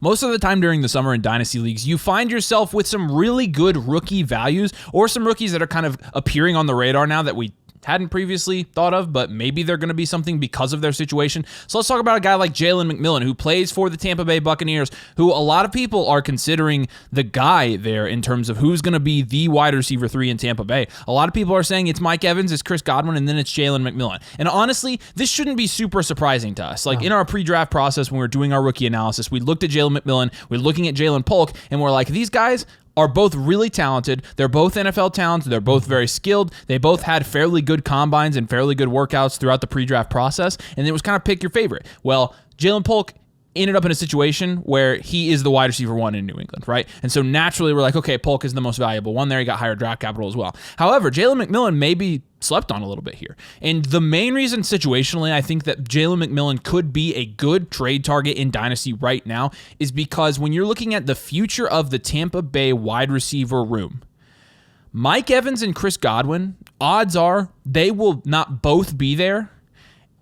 Most of the time during the summer in Dynasty Leagues, you find yourself with some really good rookie values or some rookies that are kind of appearing on the radar now that we hadn't previously thought of, but maybe they're going to be something because of their situation. So let's talk about a guy like Jalen McMillan, who plays for the Tampa Bay Buccaneers, who a lot of people are considering the guy there in terms of who's going to be the wide receiver 3 in Tampa Bay. A lot of people are saying it's Mike Evans, it's Chris Godwin, and then it's Jalen McMillan. And honestly, this shouldn't be super surprising to us. Like in our pre-draft process, when we were doing our rookie analysis, we looked at Jalen McMillan, we were looking at Jalen Polk, and we're like, these guys are both really talented. They're both NFL talents. They're both very skilled. They both had fairly good combines and fairly good workouts throughout the pre-draft process, and it was kind of pick your favorite. Well, Jalen Polk ended up in a situation where he is the wide receiver 1 in New England, right? And so naturally we're like, okay, Polk is the most valuable one there. He got higher draft capital as well. However, Jalen McMillan may be slept on a little bit here. And the main reason situationally I think that Jalen McMillan could be a good trade target in Dynasty right now is because when you're looking at the future of the Tampa Bay wide receiver room, Mike Evans and Chris Godwin, odds are they will not both be there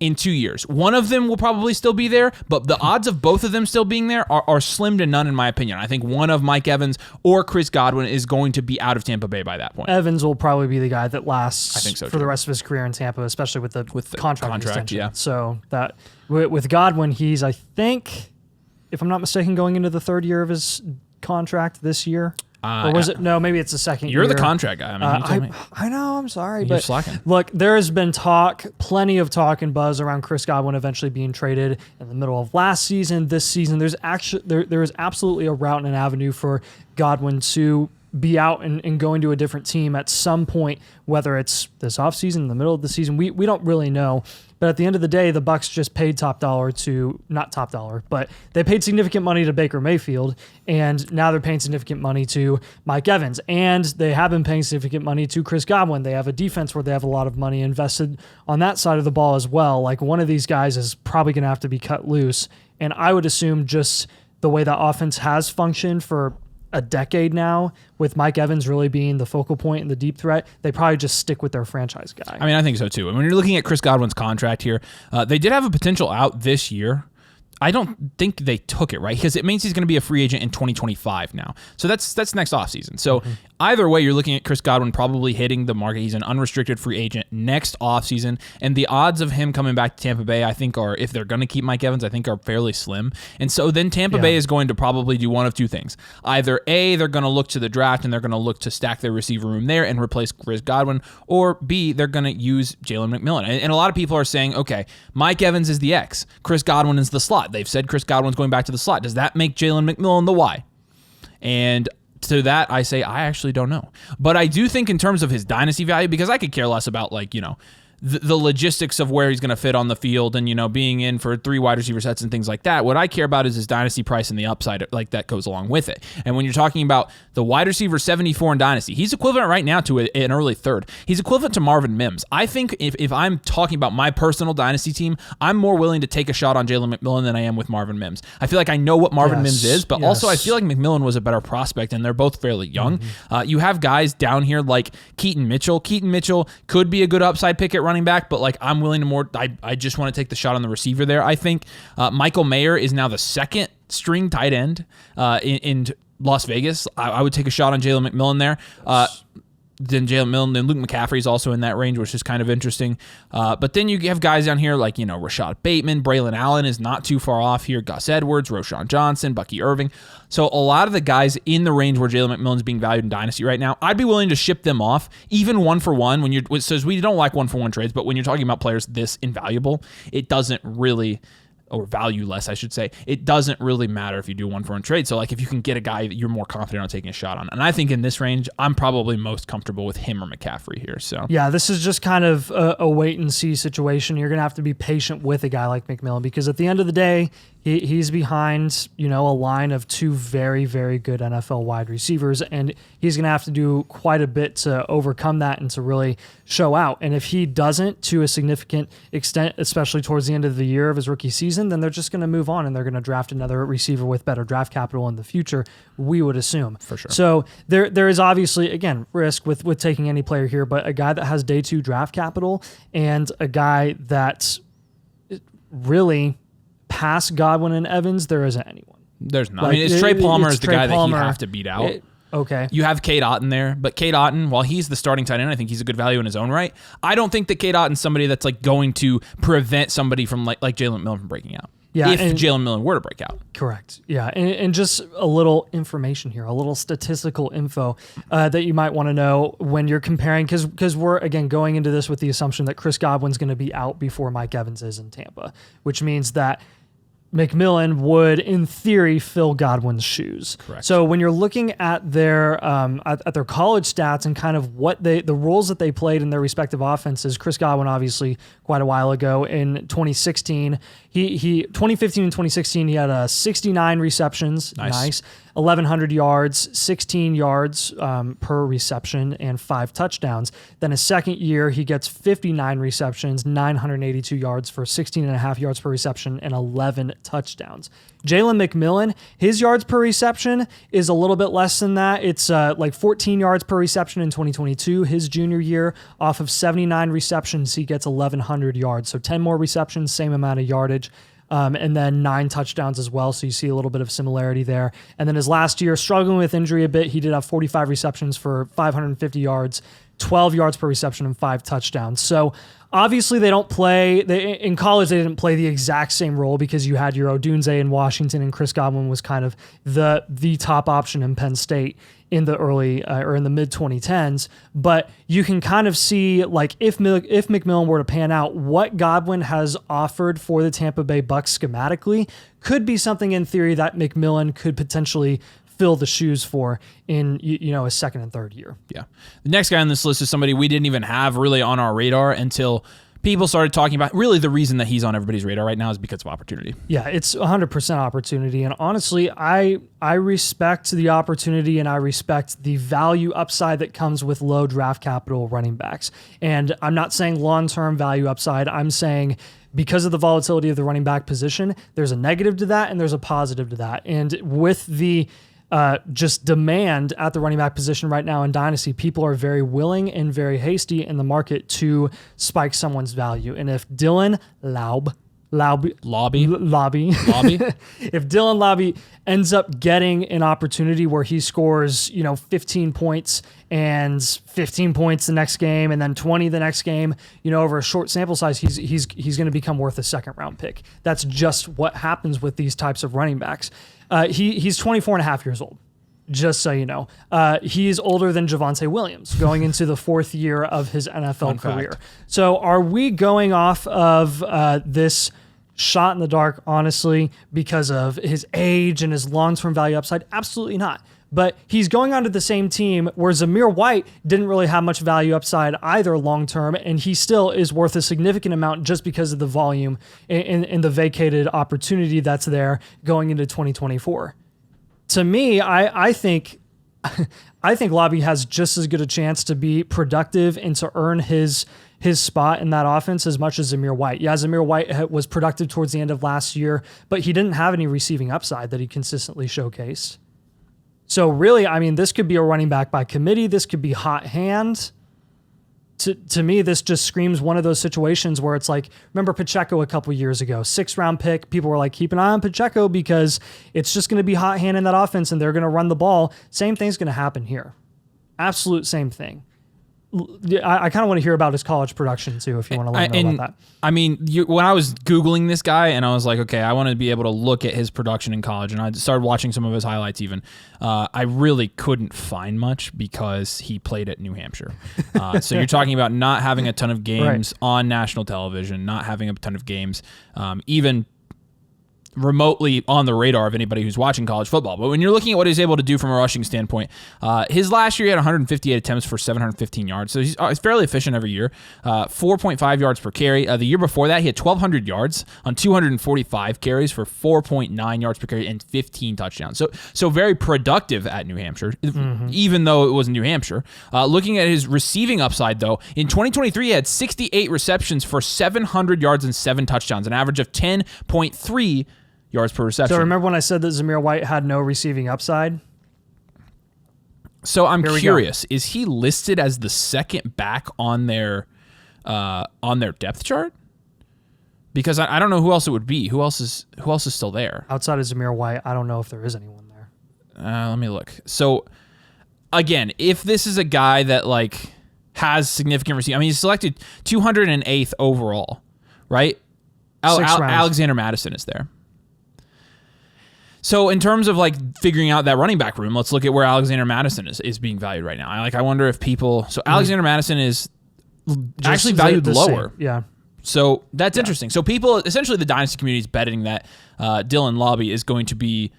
in 2 years. One of them will probably still be there, but the odds of both of them still being there are slim to none in my opinion. I think one of Mike Evans or Chris Godwin is going to be out of Tampa Bay by that point. Evans will probably be the guy that lasts I think so, for the rest of his career in Tampa, especially with the contract extension. Yeah. So that with Godwin, he's, I think, if I'm not mistaken, going into the 3rd year of his contract this year. Or was it? No, maybe it's the 2nd year. You're the contract guy. I know, I'm sorry. You're slacking. Look, there has been plenty of talk and buzz around Chris Godwin eventually being traded in the middle of last season. This season, there is absolutely a route and an avenue for Godwin to be out and going to a different team at some point, whether it's this offseason, in the middle of the season. We don't really know. But at the end of the day, the Bucs just paid but they paid significant money to Baker Mayfield, and now they're paying significant money to Mike Evans, and they have been paying significant money to Chris Godwin. They have a defense where they have a lot of money invested on that side of the ball as well. Like, one of these guys is probably going to have to be cut loose, and I would assume just the way that offense has functioned for a decade now, with Mike Evans really being the focal point and the deep threat, they probably just stick with their franchise guy. I mean, I think so too. And when you're looking at Chris Godwin's contract here, they did have a potential out this year. I don't think they took it, right? Because it means he's going to be a free agent in 2025 now. So that's next offseason. So either way, you're looking at Chris Godwin probably hitting the market. He's an unrestricted free agent next offseason. And the odds of him coming back to Tampa Bay, I think are, if they're going to keep Mike Evans, I think are fairly slim. And so then Tampa Bay is going to probably do one of two things. Either A, they're going to look to the draft and they're going to look to stack their receiver room there and replace Chris Godwin, or B, they're going to use Jalen McMillan. And a lot of people are saying, okay, Mike Evans is the X, Chris Godwin is the slot. They've said Chris Godwin's going back to the slot. Does that make Jalen McMillan the Y? And to that, I say, I actually don't know. But I do think in terms of his dynasty value, because I could care less about, like, you know, the logistics of where he's going to fit on the field and, you know, being in for 3 wide receiver sets and things like that. What I care about is his dynasty price and the upside like that goes along with it. And when you're talking about the wide receiver 74 in dynasty, he's equivalent right now to an early third. He's equivalent to Marvin Mims. I think if I'm talking about my personal dynasty team, I'm more willing to take a shot on Jalen McMillan than I am with Marvin Mims. I feel like I know what Marvin Mims is, but also I feel like McMillan was a better prospect, and they're both fairly young. You have guys down here like Keaton Mitchell. Keaton Mitchell could be a good upside pick at running back, but like I'm willing to I just want to take the shot on the receiver there. I think Michael Mayer is now the second string tight end in Las Vegas. I would take a shot on Jalen McMillan there. Then Jalen McMillan, then Luke McCaffrey is also in that range, which is kind of interesting. But then you have guys down here like, you know, Rashad Bateman, Braylon Allen is not too far off here, Gus Edwards, Roshan Johnson, Bucky Irving. So a lot of the guys in the range where Jalen McMillan is being valued in Dynasty right now, I'd be willing to ship them off, even one for one. When you're, says we don't like 1-for-1 trades, but when you're talking about players this invaluable, it doesn't really, or value less, I should say, it doesn't really matter if you do 1-for-1 trade. So like if you can get a guy that you're more confident on taking a shot on. And I think in this range, I'm probably most comfortable with him or McCaffrey here. So yeah, this is just kind of a wait and see situation. You're going to have to be patient with a guy like McMillan, because at the end of the day, he's behind, you know, a line of 2 very, very good NFL wide receivers, and he's going to have to do quite a bit to overcome that and to really show out. And if he doesn't to a significant extent, especially towards the end of the year of his rookie season, then they're just going to move on and they're going to draft another receiver with better draft capital in the future, we would assume. For sure. So there is obviously, again, risk with taking any player here, but a guy that has day 2 draft capital and a guy that really past Godwin and Evans, there isn't anyone. There's not. I mean, it's Trey Palmer is the guy that you have to beat out. Okay. You have Cade Otton there, but Cade Otton, while he's the starting tight end, I think he's a good value in his own right. I don't think that Cade Otton's somebody that's like going to prevent somebody from like Jalen McMillan from breaking out. Yeah, if Jalen McMillan were to break out. Correct. Yeah, and just a little information here, a little statistical info that you might want to know when you're comparing, because we're, again, going into this with the assumption that Chris Godwin's going to be out before Mike Evans is in Tampa, which means that McMillan would, in theory, fill Godwin's shoes. Correct. So when you're looking at their college stats and kind of what the roles that they played in their respective offenses, Chris Godwin, obviously, quite a while ago in 2016, he 2015 and 2016, he had 69 receptions, nice, 1,100 yards, 16 yards per reception, and 5 touchdowns. Then his second year, he gets 59 receptions, 982 yards for 16.5 yards per reception, and 11 touchdowns. Jalen McMillan, his yards per reception is a little bit less than that. It's like 14 yards per reception in 2022. His junior year, off of 79 receptions, he gets 1,100 yards. So 10 more receptions, same amount of yardage. And then 9 touchdowns as well. So you see a little bit of similarity there. And then his last year, struggling with injury a bit, he did have 45 receptions for 550 yards, 12 yards per reception, and 5 touchdowns. So obviously they don't play, in college they didn't play the exact same role because you had your Odunze in Washington and Chris Godwin was kind of the top option in Penn State in the early or in the mid 2010s. But you can kind of see, like, if McMillan were to pan out, what Godwin has offered for the Tampa Bay Bucks schematically could be something in theory that McMillan could potentially fill the shoes for in his second and third year. Yeah. The next guy on this list is somebody we didn't even have really on our radar until people started talking about. Really, the reason that he's on everybody's radar right now is because of opportunity. Yeah, it's 100% opportunity. And honestly, I respect the opportunity and I respect the value upside that comes with low draft capital running backs. And I'm not saying long-term value upside. I'm saying because of the volatility of the running back position, there's a negative to that and there's a positive to that. And with the just demand at the running back position right now in Dynasty, people are very willing and very hasty in the market to spike someone's value. And if Dylan Laube, if Dylan Laube ends up getting an opportunity where he scores, 15 points and 15 points the next game and then 20 the next game, over a short sample size, he's going to become worth a second round pick. That's just what happens with these types of running backs. He's 24 and a half years old, just so you know. He's older than Javonte Williams, going into the 4th year of his NFL career. So are we going off of this shot in the dark, honestly, because of his age and his long-term value upside? Absolutely not. But he's going onto the same team where Zamir White didn't really have much value upside either long-term, and he still is worth a significant amount just because of the volume and the vacated opportunity that's there going into 2024. To me, I think Laube has just as good a chance to be productive and to earn his spot in that offense as much as Zamir White. Yeah, Zamir White was productive towards the end of last year, but he didn't have any receiving upside that he consistently showcased. So really, I mean, this could be a running back by committee. This could be hot hand. To me, this just screams one of those situations where it's like, remember Pacheco a couple years ago, 6th round pick. People were like, keep an eye on Pacheco because it's just going to be hot hand in that offense and they're going to run the ball. Same thing's going to happen here. Absolute same thing. I kind of want to hear about his college production too, if you want to learn more about that. I mean, when I was Googling this guy and I was like, okay, I want to be able to look at his production in college, and I started watching some of his highlights even, I really couldn't find much because he played at New Hampshire. So you're talking about not having a ton of games on national television, not having a ton of games, even remotely on the radar of anybody who's watching college football. But when you're looking at what he's able to do from a rushing standpoint, his last year he had 158 attempts for 715 yards. So he's fairly efficient every year. 4.5 yards per carry. The year before that, he had 1,200 yards on 245 carries for 4.9 yards per carry and 15 touchdowns. So very productive at New Hampshire, even though it was New Hampshire. Looking at his receiving upside, though, in 2023, he had 68 receptions for 700 yards and 7 touchdowns, an average of 10.3 yards per reception. So remember when I said that Zamir White had no receiving upside? So I'm curious, is he listed as the second back on their depth chart? Because I don't know who else it would be. Who else is still there? Outside of Zamir White, I don't know if there is anyone there. Let me look. So, again, if this is a guy that like has significant receiving, I mean, he's selected 208th overall, right? Alexander Mattison is there. So in terms of like figuring out that running back room, let's look at where Alexander Mattison is being valued right now. I wonder if people. So Alexander Mattison is actually valued lower. Same. Yeah. So that's interesting. So people, essentially, the dynasty community is betting that Dylan Laube is going to be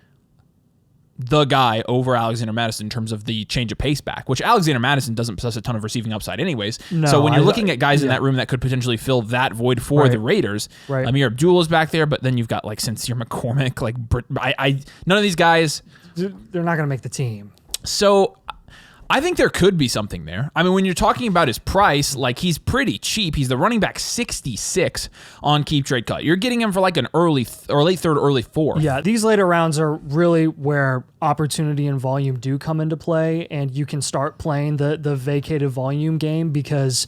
the guy over Alexander Mattison in terms of the change of pace back, which Alexander Mattison doesn't possess a ton of receiving upside anyways. No, so when you're looking at guys in that room that could potentially fill that void for the Raiders, Amir Abdullah is back there, but then you've got like Sincere McCormick, like none of these guys. They're not going to make the team. So I think there could be something there. I mean, when you're talking about his price, like he's pretty cheap. He's the running back 66 on Keep Trade Cut. You're getting him for like an late third, early fourth. Yeah, these later rounds are really where opportunity and volume do come into play, and you can start playing the vacated volume game because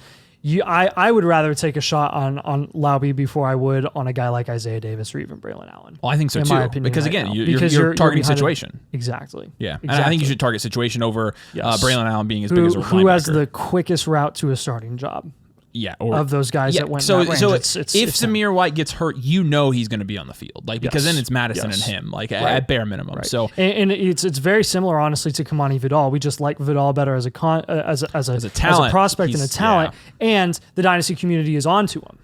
I would rather take a shot on Laube before I would on a guy like Isaiah Davis or even Braylon Allen. Well, I think so too. Because again, you're targeting situation. Exactly. Yeah. Exactly. And I think you should target situation over Braylon Allen being as big as a linebacker. Who has the quickest route to a starting job? Yeah, of those guys that went. So in that range. So if Zamir White gets hurt, you know he's going to be on the field, like because then it's Madison and him, like at bare minimum. Right. So and it's very similar, honestly, to Kamani Vidal. We just like Vidal better as a talent, as a prospect and a talent, and the dynasty community is onto him.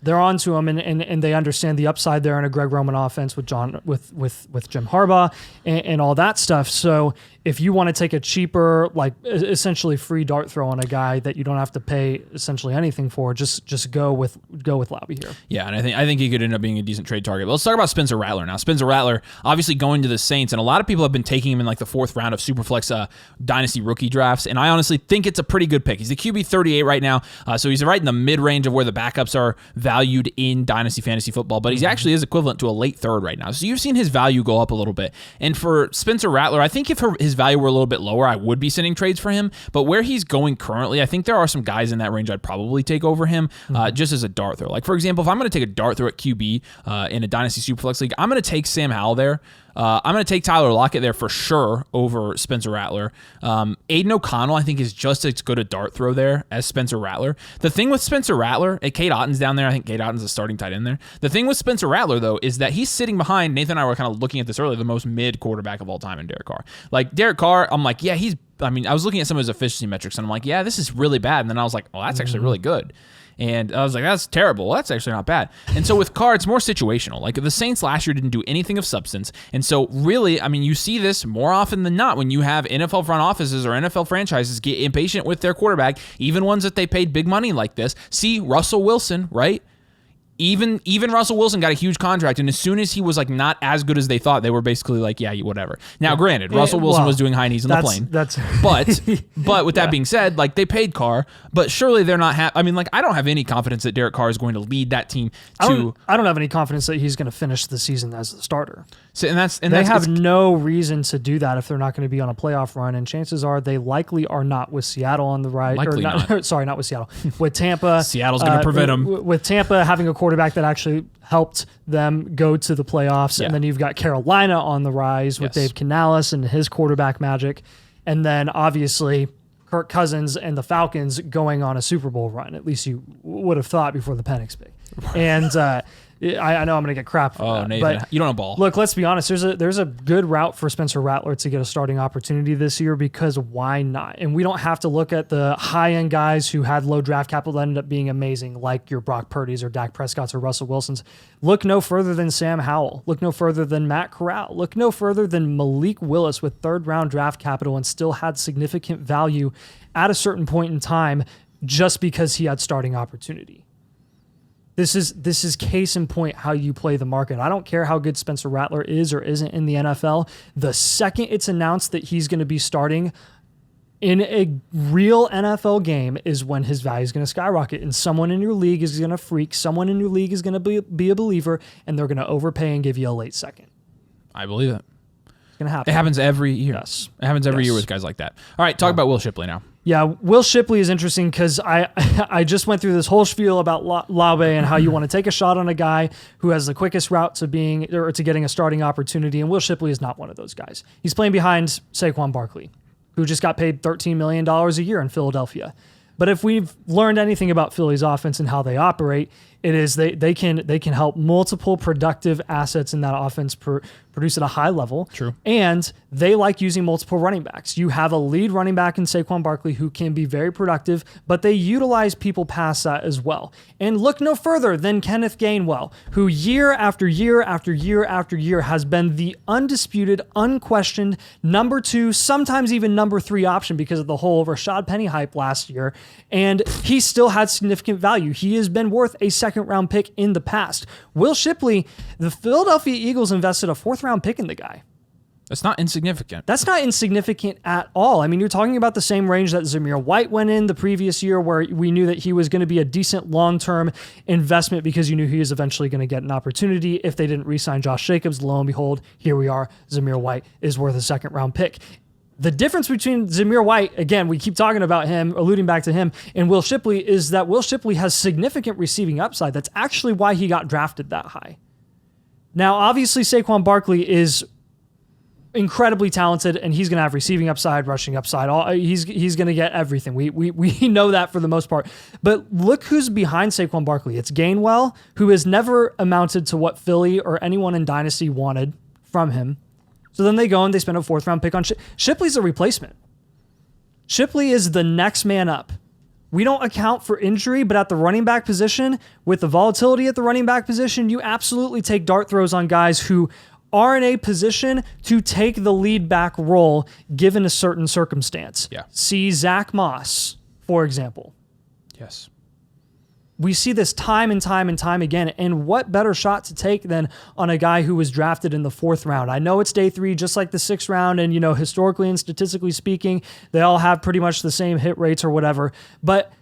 They're onto him, and they understand the upside there in a Greg Roman offense with Jim Harbaugh and all that stuff. So if you want to take a cheaper, like essentially free dart throw on a guy that you don't have to pay essentially anything for, just go with Laube here. Yeah, and I think he could end up being a decent trade target. But let's talk about Spencer Rattler now. Spencer Rattler obviously going to the Saints, and a lot of people have been taking him in like the fourth round of Superflex dynasty rookie drafts, and I honestly think it's a pretty good pick. He's the QB 38 right now, so he's right in the mid range of where the backups are valued in dynasty fantasy football, but he actually is equivalent to a late third right now. So you've seen his value go up a little bit. And for Spencer Rattler, I think if his value were a little bit lower, I would be sending trades for him. But where he's going currently, I think there are some guys in that range I'd probably take over him just as a dart throw. Like, for example, if I'm going to take a dart throw at QB in a dynasty Superflex league, I'm going to take Sam Howell there. I'm going to take Tyler Lockett there for sure over Spencer Rattler. Aiden O'Connell, I think, is just as good a dart throw there as Spencer Rattler. The thing with Spencer Rattler, Cade Otton's down there. I think Cade Otton's a starting tight end there. The thing with Spencer Rattler, though, is that he's sitting behind, Nathan and I were kind of looking at this earlier, the most mid quarterback of all time in Derek Carr. Like, Derek Carr, I'm like, yeah, I was looking at some of his efficiency metrics, and I'm like, yeah, this is really bad. And then I was like, oh, that's actually really good. And I was like, that's terrible. Well, that's actually not bad. And so with Carr, it's more situational. Like the Saints last year didn't do anything of substance. And so really, I mean, you see this more often than not when you have NFL front offices or NFL franchises get impatient with their quarterback, even ones that they paid big money like this. See Russell Wilson, right? Even Russell Wilson got a huge contract, and as soon as he was like not as good as they thought, they were basically like, yeah, whatever. Now, granted, Russell Wilson was doing high knees on the plane. But with that being said, like they paid Carr, but surely they're not. I mean, like I don't have any confidence that Derek Carr is going to lead that team to. I don't have any confidence that he's going to finish the season as the starter. So, they have no reason to do that if they're not going to be on a playoff run, and chances are they likely are not with Seattle on the right. Likely not. Sorry, not with Seattle. With Tampa. Seattle's going to prevent them. With Tampa having a quarterback that actually helped them go to the playoffs, and then you've got Carolina on the rise with Dave Canales and his quarterback magic, and then obviously Kirk Cousins and the Falcons going on a Super Bowl run. At least you would have thought before the Penix pick. And I know I'm going to get crap for that. Nathan, but you don't have ball. Look, let's be honest. There's a good route for Spencer Rattler to get a starting opportunity this year because why not? And we don't have to look at the high-end guys who had low draft capital that ended up being amazing, like your Brock Purdy's or Dak Prescott's or Russell Wilson's. Look no further than Sam Howell. Look no further than Matt Corral. Look no further than Malik Willis with third-round draft capital and still had significant value at a certain point in time just because he had starting opportunity. This is case in point how you play the market. I don't care how good Spencer Rattler is or isn't in the NFL. The second it's announced that he's going to be starting in a real NFL game is when his value is going to skyrocket. And someone in your league is going to freak. Someone in your league is going to be a believer, and they're going to overpay and give you a late second. I believe it. It's going to happen. It happens every year. Yes. It happens every year with guys like that. All right, talk about Will Shipley now. Yeah, Will Shipley is interesting because I just went through this whole spiel about Laube and how you want to take a shot on a guy who has the quickest route to getting a starting opportunity, and Will Shipley is not one of those guys. He's playing behind Saquon Barkley, who just got paid $13 million a year in Philadelphia. But if we've learned anything about Philly's offense and how they operate, it is they can help multiple productive assets in that offense produce at a high level. True. And they like using multiple running backs. You have a lead running back in Saquon Barkley who can be very productive, but they utilize people past that as well. And look no further than Kenneth Gainwell, who year after year after year after year has been the undisputed, unquestioned number 2, sometimes even number 3 option because of the whole Rashad Penny hype last year. And he still had significant value. He has been worth a second-round pick in the past. Will Shipley, the Philadelphia Eagles invested a 4th-round pick in the guy. That's not insignificant. That's not insignificant at all. I mean, you're talking about the same range that Zamir White went in the previous year, where we knew that he was going to be a decent long-term investment because you knew he was eventually going to get an opportunity if they didn't re-sign Josh Jacobs. Lo and behold, here we are. Zamir White is worth a second-round pick. The difference between Zamir White, again, we keep talking about him, alluding back to him, and Will Shipley is that Will Shipley has significant receiving upside. That's actually why he got drafted that high. Now, obviously, Saquon Barkley is incredibly talented, and he's going to have receiving upside, rushing upside. He's going to get everything. We know that for the most part. But look who's behind Saquon Barkley. It's Gainwell, who has never amounted to what Philly or anyone in Dynasty wanted from him. So then they go and they spend a 4th-round pick on Shipley's a replacement. Shipley is the next man up. We don't account for injury, but at the running back position, with the volatility at the running back position, you absolutely take dart throws on guys who are in a position to take the lead back role given a certain circumstance. Yeah. See Zach Moss, for example. Yes. We see this time and time and time again, and what better shot to take than on a guy who was drafted in the 4th round? I know it's day 3, just like the 6th round, and historically and statistically speaking, they all have pretty much the same hit rates or whatever, but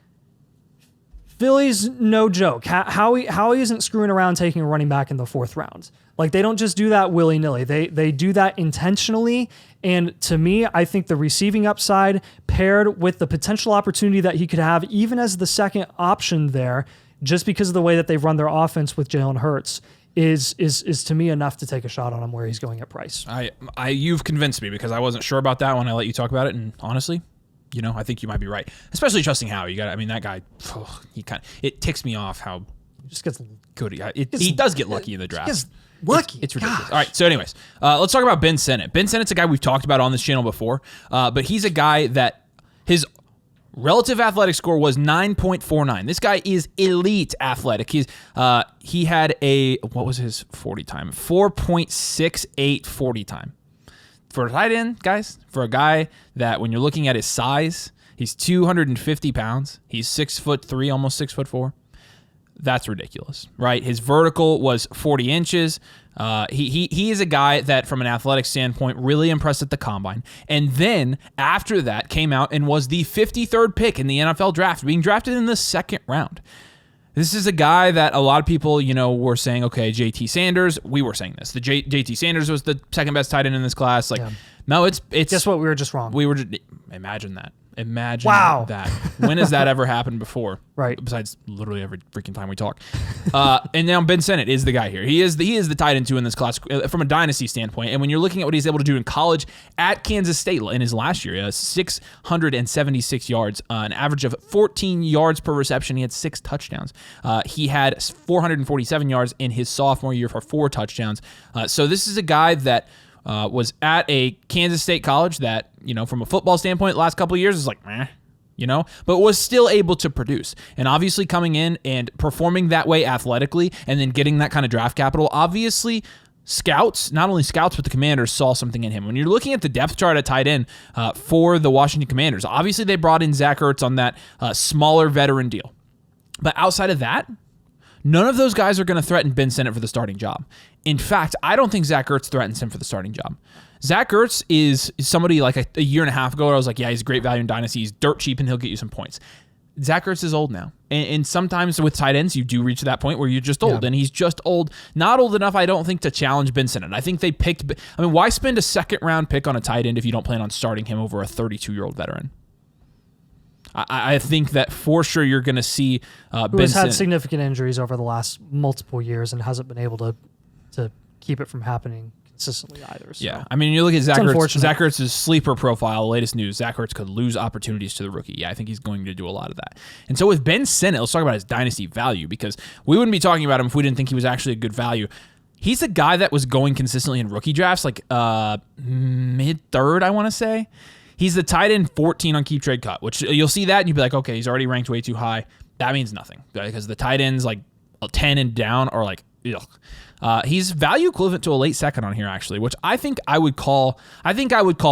Philly's no joke. Howie isn't screwing around taking a running back in the 4th round. Like, they don't just do that willy-nilly. They do that intentionally, and to me, I think the receiving upside paired with the potential opportunity that he could have even as the second option there, just because of the way that they've run their offense with Jalen Hurts, is to me enough to take a shot on him where he's going at price. You've convinced me, because I wasn't sure about that when I let you talk about it, and honestly, I think you might be right. Especially trusting Howie. That guy, it ticks me off how he just gets good he does get lucky in the draft. Lucky. It's ridiculous. Gosh. All right, so anyways, let's talk about Ben Sinnott. Ben Sinnott's a guy we've talked about on this channel before, but he's a guy that his relative athletic score was 9.49. This guy is elite athletic. He had what was his 40 time? 4.68 40 time. For a tight end, guys, for a guy that when you're looking at his size, he's 250 pounds. He's 6'3", almost 6'4". That's ridiculous, right? His vertical was 40 inches. He is a guy that, from an athletic standpoint, really impressed at the combine. And then after that came out and was the 53rd pick in the NFL draft, being drafted in the 2nd round. This is a guy that a lot of people, were saying, okay, JT Sanders. We were saying this. The JT Sanders was the second best tight end in this class. No, it's. Guess what? We were just wrong. Imagine that. Imagine that. When has that ever happened before? Right. Besides literally every freaking time we talk. And now Ben Sinnott is the guy here. He is the tight end 2 in this class from a dynasty standpoint. And when you're looking at what he's able to do in college at Kansas State in his last year, 676 yards, an average of 14 yards per reception. He had 6 touchdowns. He had 447 yards in his sophomore year for 4 touchdowns. So this is a guy that was at a Kansas State college that, from a football standpoint, the last couple of years is like, but was still able to produce. And obviously coming in and performing that way athletically and then getting that kind of draft capital, obviously not only scouts, but the Commanders saw something in him. When you're looking at the depth chart at tight end for the Washington Commanders, obviously they brought in Zach Ertz on that smaller veteran deal. But outside of that, none of those guys are going to threaten Ben Sinnott for the starting job. In fact, I don't think Zach Ertz threatens him for the starting job. Zach Ertz is somebody like a year and a half ago where I was like, yeah, he's a great value in Dynasty. He's dirt cheap and he'll get you some points. Zach Ertz is old now. And sometimes with tight ends, you do reach that point where you're just old. Yeah. And he's just old. Not old enough, I don't think, to challenge Ben Sinnott. I think they why spend a 2nd round pick on a tight end if you don't plan on starting him over a 32-year-old veteran? I think that for sure you're going to see who has Ben had Sinnott. significant injuries over the last multiple years and hasn't been able to keep it from happening consistently either. So. Yeah, I mean, you look at Zach Ertz. unfortunate. Zach Ertz's sleeper profile, latest news, Zach Ertz could lose opportunities to the rookie. Yeah, I think he's going to do a lot of that. And so with Ben Sinnott, let's talk about his dynasty value, because we wouldn't be talking about him if we didn't think he was actually a good value. He's a guy that was going consistently in rookie drafts, like mid-third, I want to say. He's the tight end 14 on Keep Trade Cut, which you'll see that and you'll be like, okay, he's already ranked way too high. That means nothing, because the tight ends like 10 and down are like, ugh. He's value equivalent to a late second on here, actually, which I think I would call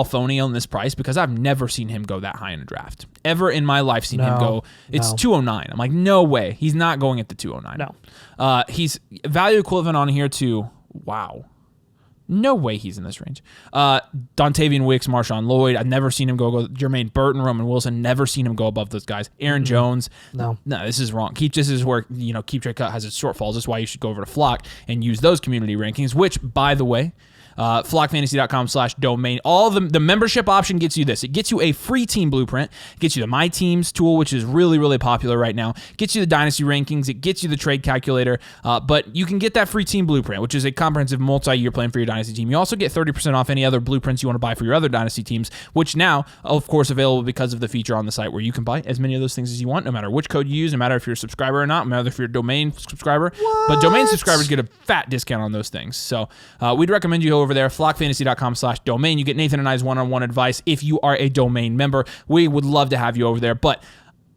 phony on this price, because I've never seen him go that high in a draft. Ever in my life seen him go, it's 209. I'm like, no way. He's not going at the 209. No. He's value equivalent on here to, wow. No way he's in this range. Dontavian Wicks, Marshawn Lloyd. I've never seen him go. Jermaine Burton, Roman Wilson. Never seen him go above those guys. Aaron Jones. No, this is wrong. This is where Keep Trade Cut has its shortfalls. That's why you should go over to Flock and use those community rankings. Which, by the way, flockfantasy.com/domain. All the membership option gets you this. It gets you a free team blueprint. It gets you the My Teams tool, which is really, really popular right now. It gets you the dynasty rankings. It gets you the trade calculator. But you can get that free team blueprint, which is a comprehensive multi-year plan for your dynasty team. You also get 30% off any other blueprints you want to buy for your other dynasty teams, which now, of course, available because of the feature on the site where you can buy as many of those things as you want, no matter which code you use, no matter if you're a subscriber or not, no matter if you're a domain subscriber. What? But domain subscribers get a fat discount on those things. So we'd recommend you go over there, flockfantasy.com/domain. You get Nathan and I's one-on-one advice if you are a domain member. We would love to have you over there. But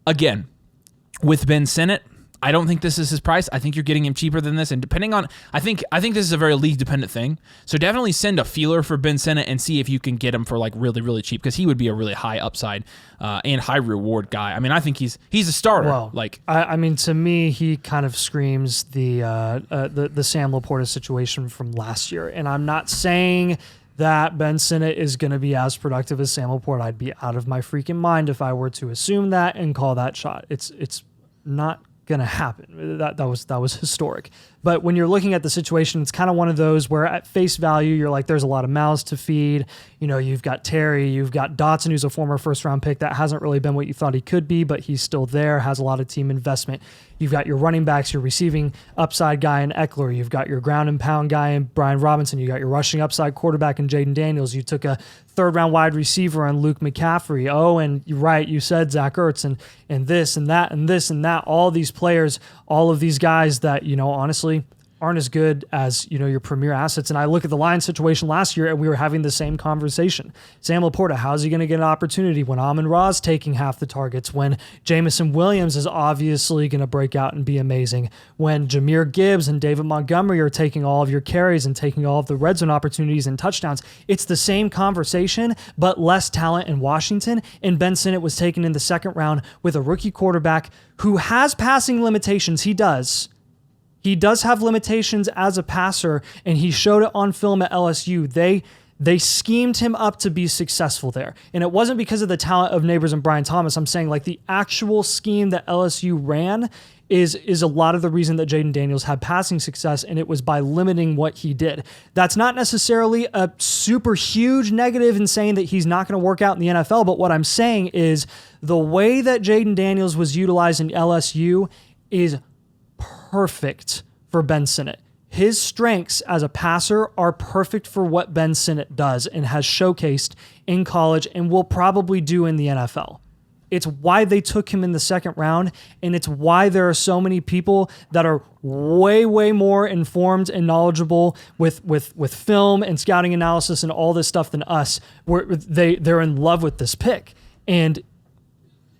again, with Ben Sinnott, I don't think this is his price. I think you're getting him cheaper than this. And depending on, I think this is a very league-dependent thing. So definitely send a feeler for Ben Sinnott and see if you can get him for like really, really cheap, because he would be a really high upside and high reward guy. I mean, I think he's a starter. Well, I mean, to me, he kind of screams the Sam Laporta situation from last year. And I'm not saying that Ben Sinnott is going to be as productive as Sam Laporta. I'd be out of my freaking mind if I were to assume that and call that shot. It's not going to happen. That was historic. But when you're looking at the situation, it's kind of one of those where at face value, you're like, there's a lot of mouths to feed. You've got Terry, you've got Dotson, who's a former first-round pick that hasn't really been what you thought he could be, but he's still there, has a lot of team investment. You've got your running backs, your receiving upside guy in Eckler. You've got your ground and pound guy in Brian Robinson. You got your rushing upside quarterback in Jaden Daniels. You took a third-round wide receiver on Luke McCaffrey. Oh, and you're right, you said Zach Ertz and this and that and this and that. All these players, all of these guys that, honestly, aren't as good as, your premier assets. And I look at the Lions situation last year, and we were having the same conversation. Sam Laporta, how's he going to get an opportunity when Amon-Ra's taking half the targets, when Jamison Williams is obviously going to break out and be amazing, when Jahmyr Gibbs and David Montgomery are taking all of your carries and taking all of the red zone opportunities and touchdowns. It's the same conversation, but less talent in Washington. And Ben Sinnott was taken in the second round with a rookie quarterback who has passing limitations. He does. He does have limitations as a passer, and he showed it on film at LSU. They schemed him up to be successful there. And it wasn't because of the talent of Neighbors and Brian Thomas. I'm saying like the actual scheme that LSU ran is a lot of the reason that Jaden Daniels had passing success, and it was by limiting what he did. That's not necessarily a super huge negative in saying that he's not going to work out in the NFL, but what I'm saying is the way that Jaden Daniels was utilized in LSU is perfect for Ben Sinnott. His strengths as a passer are perfect for what Ben Sinnott does and has showcased in college and will probably do in the NFL. It's why they took him in the second round, and it's why there are so many people that are way, way more informed and knowledgeable with film and scouting analysis and all this stuff than us. They're in love with this pick. And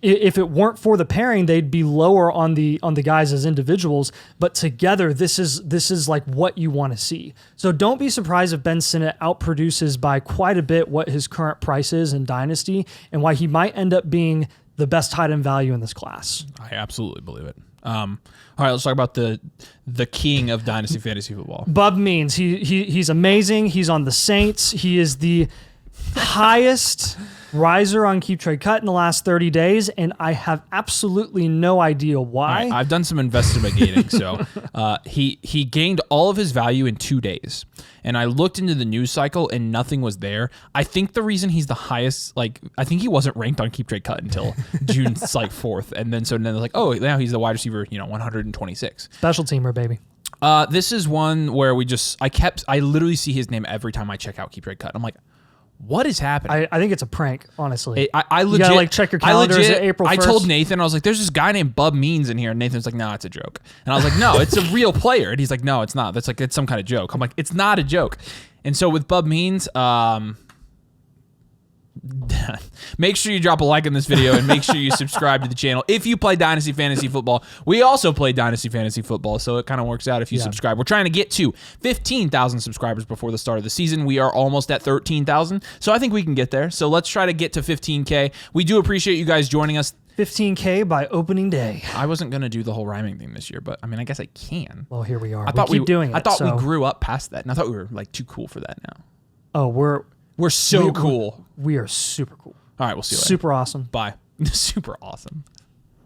if it weren't for the pairing, they'd be lower on the guys as individuals. But together, this is like what you want to see. So don't be surprised if Ben Sinnott outproduces by quite a bit what his current price is in Dynasty, and why he might end up being the best tight end value in this class. I absolutely believe it. All right, let's talk about the king of Dynasty fantasy football. Bub Means. He's amazing. He's on the Saints. He is the highest riser on Keep Trade Cut in the last 30 days, and I have absolutely no idea why. Right, I've done some investigating. So he gained all of his value in 2 days. And I looked into the news cycle and nothing was there. I think the reason he's the highest, I think he wasn't ranked on Keep Trade Cut until June 4th. And then they're like, oh, now he's the wide receiver, 126. Special teamer, baby. This is one where I literally see his name every time I check out Keep Trade Cut. I'm like, what is happening? I think it's a prank, honestly. I legit, you gotta check your calendars at April 1st. I told Nathan, I was like, there's this guy named Bub Means in here. And Nathan's like, no, it's a joke. And I was like, no, it's a real player. And he's like, no, it's not. It's some kind of joke. I'm like, it's not a joke. And so with Bub Means, make sure you drop a like on this video and make sure you subscribe to the channel. If you play Dynasty Fantasy Football, we also play Dynasty Fantasy Football, so it kind of works out if you subscribe. We're trying to get to 15,000 subscribers before the start of the season. We are almost at 13,000, so I think we can get there. So let's try to get to 15K. We do appreciate you guys joining us. 15K by opening day. I wasn't going to do the whole rhyming thing this year, but I guess I can. Well, here we are. I thought we keep doing it. I thought we grew up past that, and I thought we were too cool for that now. Oh, we're so cool. We are super cool. All right, we'll see you later. Super awesome. Bye. Super awesome.